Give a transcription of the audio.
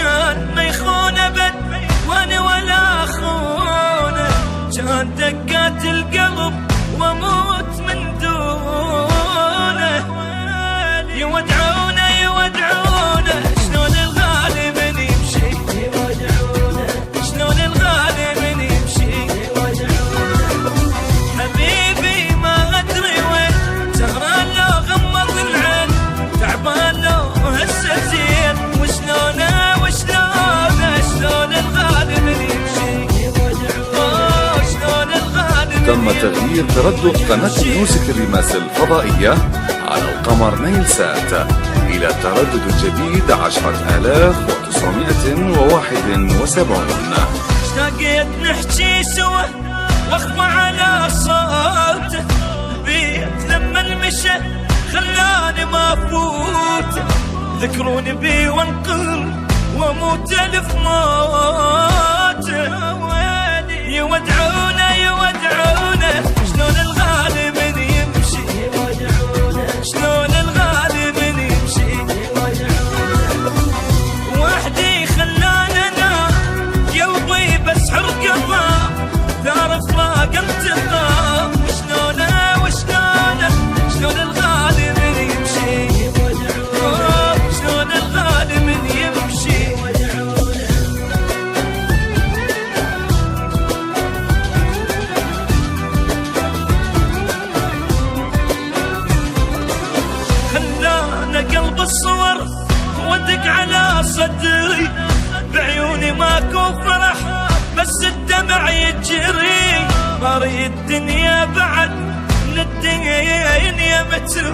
كان ما يخون ابد وانا ولا اخونه، كان دقات القلب واموت من دونه. يودعونه يودعونه شلون الغالي من يمشي، شلون الغالي من يمشي. حبيبي ما ادري وين، سهران لو غمض العين، تعبان لو هسه زين، وشلونه وشلونه شلون الغالي من يمشي. شلون الغالي من تم تغيير تردد قناة ميوزك الرماس الفضائية على القمر نيل سات إلى التردد الجديد 10971. اشتاقيت نحكي سوا واخفى على صوته، بيت لما المشى خلاني ما فوت، ذكروني بي وانقل واموت الف موت. يودعونه يودعونه شلون الغالي من يمشي، شلون الغالي من يمشي. وحدي خلاني انا قلبي بس حرقه، ثار فراق انتقام. شلونه وشلونه شلون الغالي من يمشي، شلون الغالي من يمشي. خلانا قلب الصور ودق على صدري، بعيوني ماكو فرح بس الدمع يجري. ما اريد الدنيا بعد من الدنيا متر